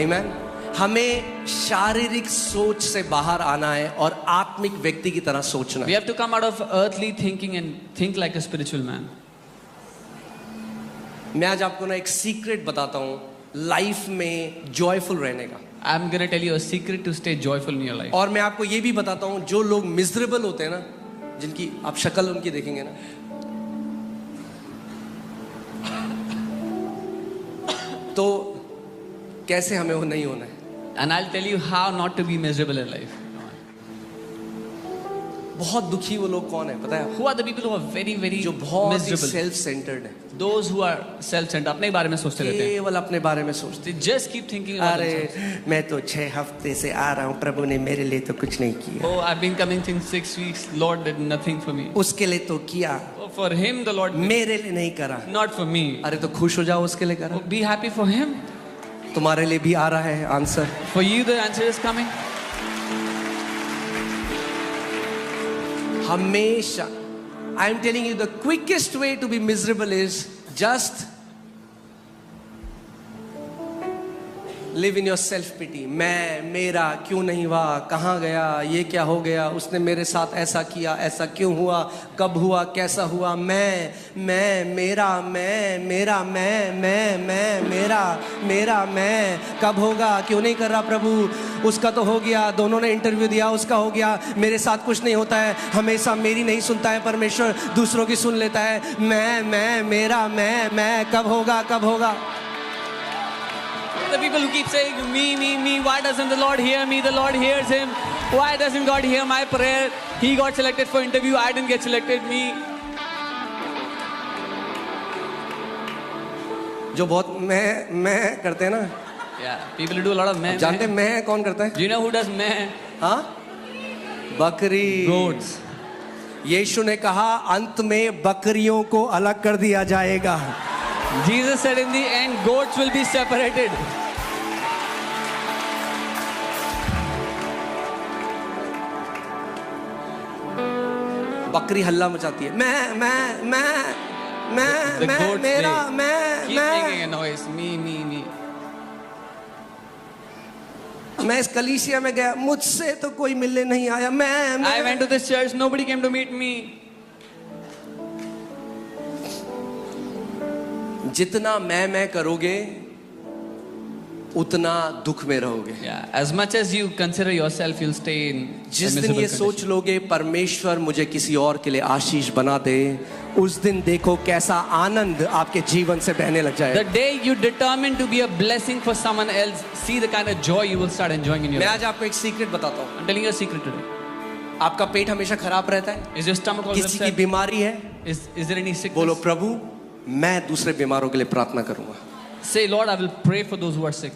आमेन। हमें शारीरिक सोच से बाहर आना है और आत्मिक व्यक्ति की तरह सोचना We है। have to come out of earthly thinking and think like a spiritual man. मैं आज आपको ना एक सीक्रेट बताता हूँ लाइफ में जॉयफुल रहने का। I'm going to tell you a secret to stay joyful in your life. और मैं आपको ये भी बताता हूँ जो लोग मिजरेबल होते हैं ना, जिनकी आप शक्ल उनकी देखेंगे ना, तो कैसे हमें वो नहीं होना है। And I'll tell you how not to be miserable in life. बहुत दुखी वो लोग कौन है पता है? Who are the people who are very, very जो बहुत ही miserable? सेल्फ सेंटर्ड है, Those who are self-centered, अपने बारे में सोचते रहते हैं. केवल अपने बारे में सोचते। They just keep thinking about themselves. अरे मैं तो 6 हफ्ते से आ रहा हूँ, प्रभु ने मेरे लिए तो कुछ नहीं किया। Oh, I've been coming since 6 weeks. Lord did nothing for me. उसके लिए तो किया, Oh, for him the Lord did, मेरे लिए नहीं करा। not for me. अरे तो खुश हो जाओ, उसके लिए करा। Oh, be happy for him. तुम्हारे लिए भी आ रहा है answer. For you the answer is coming. हमेशा I am telling you the quickest way to be miserable is just live in your self pity. मैं, मेरा, क्यों नहीं हुआ, कहाँ गया, ये क्या हो गया, उसने मेरे साथ ऐसा किया, ऐसा क्यों हुआ, कब हुआ, कैसा हुआ। मैं, मेरा, मेरा, मेरा, मैं, कब होगा, क्यों नहीं कर रहा प्रभु, उसका तो हो गया, दोनों ने इंटरव्यू दिया, उसका हो गया, मेरे साथ कुछ नहीं होता है, हमेशा मेरी नहीं सुनता है परमेश्वर, दूसरों की सुन लेता है। मैं, मेरा, मैं, कब होगा, कब होगा। The people who keep saying me, why doesn't the Lord hear me? The Lord hears him. Why doesn't God hear my prayer? He got selected for interview, I didn't get selected, me. जो बहुत मैं करते हैं ना, Yeah, people who do a lot of meh. जानते हैं मैं कौन करता है? Do you know who does meh? हाँ, बकरी। Goats. यीशु ने कहा अंत में बकरियों को अलग कर दिया जाएगा। Jesus said in the end, goats will be separated. बकरी हल्ला मचाती है, मैं, The goats, मेरा, they keep making a मैं। noise. Me. मैं इस कलीसिया में गया, मुझसे तो कोई मिलने नहीं आया। मैं I went to this church, nobody came to meet me. जितना मैं करोगे उतना दुख में रहोगे। Yeah, as much as you consider yourself, you'll stay in a जिस दिन miserable ये सोच condition. लोगे परमेश्वर मुझे किसी और के लिए आशीष बना दे, उस दिन देखो कैसा आनंद आपके जीवन से बहने लग जाए। The day you determine to be a blessing for someone else, see the kind of joy you will start enjoying in your मैं life. आज आपको एक सीक्रेट बताता हूँ। I'm telling you a secret today. आपका पेट हमेशा खराब रहता है, Is your stomach always किसी की upset? बीमारी है, Is there any sickness? बोलो प्रभु मैं दूसरे बीमारों के लिए प्रार्थना करूंगा। Say, Lord, I will pray for those who are sick.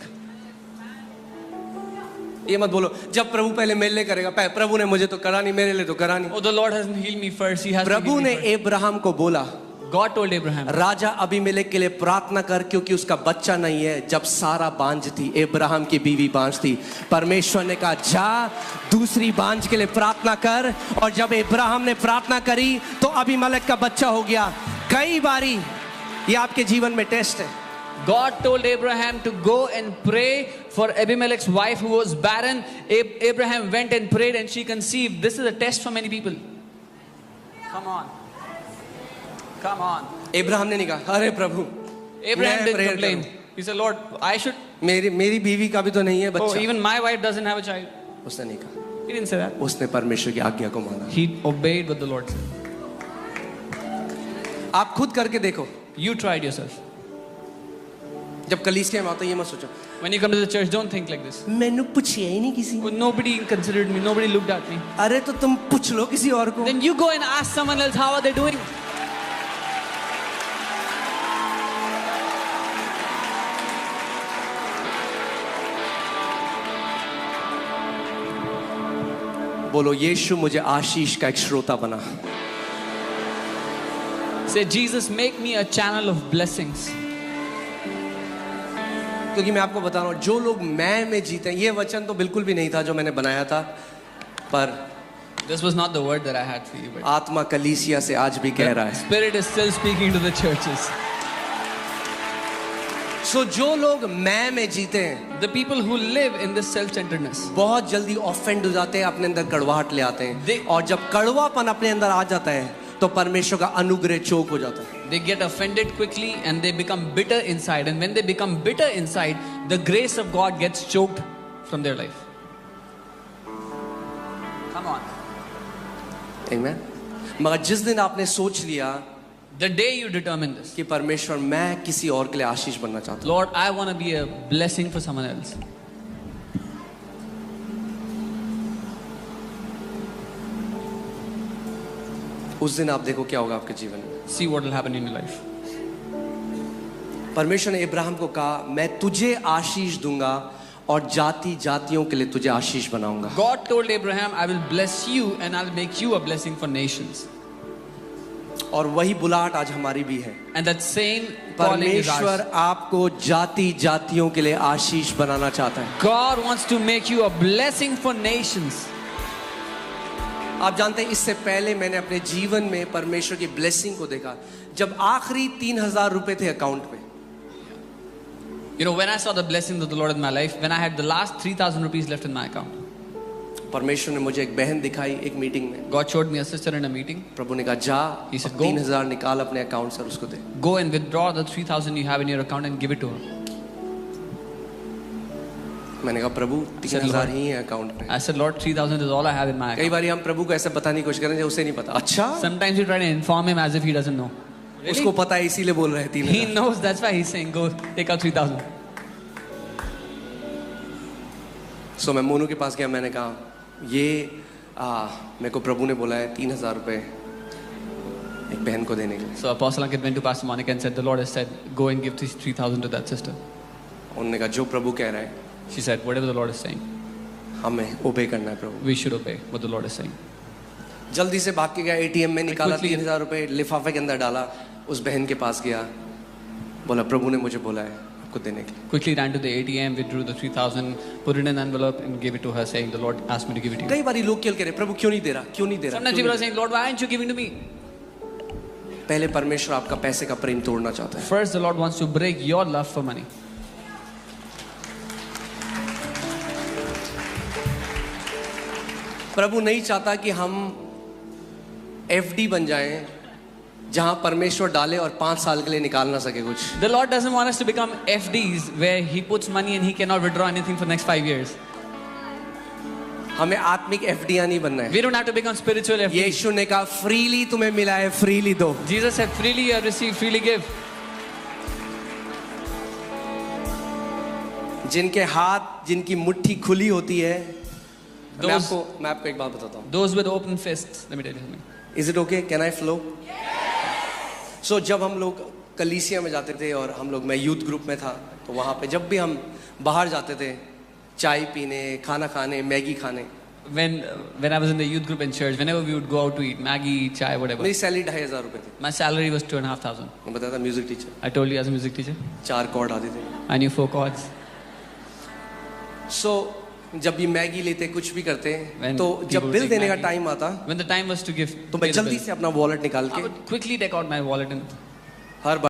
ये मत बोलो जब प्रभु पहले मेरे लिए करेगा, प्रभु ने मुझे तो करा नहीं, मेरे लिए तो करा नहीं। Oh, the Lord hasn't healed me first. He has to Prabhu heal ने me first. अब्राहम को बोला God told Abraham, राजा अबीमेलेक के लिए प्रार्थना कर क्योंकि उसका बच्चा नहीं है। जब सारा बांझ थी, अब्राहम की बीवी बांझ थी, परमेश्वर ने कहा जा दूसरी बांझ के लिए प्रार्थना कर। और जब अब्राहम ने प्रार्थना करी तो अबीमेलेक का बच्चा हो गया। कई बारी ये आपके जीवन में टेस्ट है। God told Abraham to go and pray for Abimelech's wife who was barren. Abraham went and prayed and she conceived. This is a test for many people. Come on. Abraham ने नहीं कहा अरे प्रभु Abraham मैं didn't prayer complain. करूं। He said, Lord, I should. मेरी बीवी का भी तो नहीं है Oh, बच्चा। even my wife doesn't have a child. उसने नहीं कहा, He didn't say that. उसने परमेश्वर की आज्ञा को माना। He obeyed what the Lord said. आप खुद करके देखो, You tried yourself. जब कलीसिया में आता ये मत सोचो When you come to the church, don't think like this. मैंने पूछा ही नहीं किसी ने। Oh, nobody considered me. Nobody looked at me. अरे तो तुम पूछ लो किसी और को। Then you go and ask someone else, how are they doing? बोलो यीशु मुझे आशीष का एक श्रोता बना। Say, Jesus, make me a channel of blessings. क्योंकि मैं आपको बता रहा हूँ जो लोग मैं में जीते हैं, ये वचन तो बिल्कुल भी नहीं था जो मैंने बनाया था, पर This was not the word that I had for you, but आत्मा कलीसिया से आज भी कह रहा है Spirit is still speaking to the churches. सो जो लोग मैं में जीते हैं The people who live in this self-centeredness, बहुत जल्दी ऑफेंड हो जाते हैं, अपने अंदर कड़वाहट ले आते हैं They- और जब कड़वापन अपने अंदर आ जाता है तो परमेश्वर का अनुग्रह चोक हो जाता है। they get offended quickly and they become bitter inside. And when they become bitter inside, the grace of God gets choked from their life. Come on. Amen? मगर जिस दिन आपने सोच लिया The day you determine this, कि परमेश्वर मैं किसी और के लिए आशीष बनना चाहता Lord, I want to be a blessing for someone else. हूं, उस दिन आप देखो क्या होगा आपके जीवन में। See what will happen in your life. परमेश्वर ने इब्राहिम को कहा मैं तुझे आशीष दूंगा और जाति जातियों के लिए तुझे आशीष बनाऊंगा। God told Abraham, I will bless you and I'll make you a blessing for nations. और वही बुलाहट आज हमारी भी है। And that same calling is परमेश्वर ours. आपको जाति जातियों के लिए आशीष बनाना चाहता है। God wants to make you a blessing for nations. आप जानते हैं इससे पहले मैंने अपने जीवन में परमेश्वर की ब्लेसिंग को देखा जब आखिरी 3,000 रुपए थे अकाउंट में। You know, when I saw the blessings of the Lord in my life, when I had the last 3,000 rupees left in my account, परमेश्वर ने मुझे एक बहन दिखाई एक मीटिंग में। God showed me a sister in a meeting. प्रभु ने कहा जा He said, 3,000 निकाल अपने अकाउंट से और उसको दे। Go and withdraw the 3,000 you have in your account and give it to her. मैंने कहा प्रभु 3,000 ही है अकाउंट में। I said, Lord, 3,000 is all I have in my कई account. बार हम प्रभु को ऐसा बताने की कोशिश करें जो उसे नहीं पता। अच्छा Sometimes you try to inform him as if he doesn't know. उसको पता है इसीलिए बोल रहे हैं He 3,000। knows, that's why he's saying, go take out 3,000. सो मैं मोनू के पास गया, मैंने कहा ये मेरे को प्रभु ने बोला है 3,000 रुपए एक बहन को देने के लिए। So Apostle Ankit went to Pastor Monica and said, the Lord has said, go and give 3,000 to that sister. उन्होंने कहा जो प्रभु कह रहा है She said, whatever the Lord is saying, हमें ओबे करना है प्रभु। we should obey what the Lord is saying. जल्दी से भाग के गया एटीएम में निकाला quickly- 3,000 रुपए लिफाफे के अंदर डाला, उस बहन के पास गया, बोला प्रभु ने मुझे बोला है आपको देने के लिए। Quickly ran to the ATM, withdrew the 3,000, put it in an envelope and gave it to her saying, the Lord asked me to give it to you. कई बार लोग केवल कह रहे प्रभु क्यों नहीं दे रहा, क्यों नहीं दे रहा, Sometimes क्यों people are नहीं saying, Lord, why aren't you giving to me? दे रहा? पहले परमेश्वर आपका पैसे का प्रेम तोड़ना चाहता है। First, the Lord wants to break your love for money. प्रभु नहीं चाहता कि हम एफडी बन जाएं जहां परमेश्वर डाले और 5 साल के लिए निकाल ना सके कुछ। The Lord doesn't want us to become FDs where He puts money and He cannot withdraw anything for the next 5 years. हमें आत्मिक एफडियां नहीं बनना है। We don't have to become spiritual FDs. यीशु ने कहा फ्रीली तुम्हें मिला है फ्रीली दो। Jesus said, freely you have received, freely give. जिनके हाथ जिनकी मुट्ठी खुली होती है, मैं Those- आपको एक बात बताता हूँ। Those with open fists, let me tell you something. Is it okay, can I flow? So जब हम लोग कलीसिया में जाते थे और मैं यूथ ग्रुप में था, तो वहाँ पे जब भी हम बाहर जाते थे चाय पीने, खाना खाने, मैगी खाने, When I was in the youth group in church, whenever we would go out to eat, Maggie, chai, whatever, मेरी सैलरी 2,500 रुपए थी। my salary was 2,500. मैं बताया था music teacher, I told you as a music teacher, 4 chord आते थे। I knew 4 chords. सो जब भी मैगी लेते कुछ भी करते When तो people जब बिल take देने का Maggie- टाइम आता When the time was to give, तो pay मैं the जल्दी bill, से अपना वॉलेट निकाल I के would quickly take out my wallet and her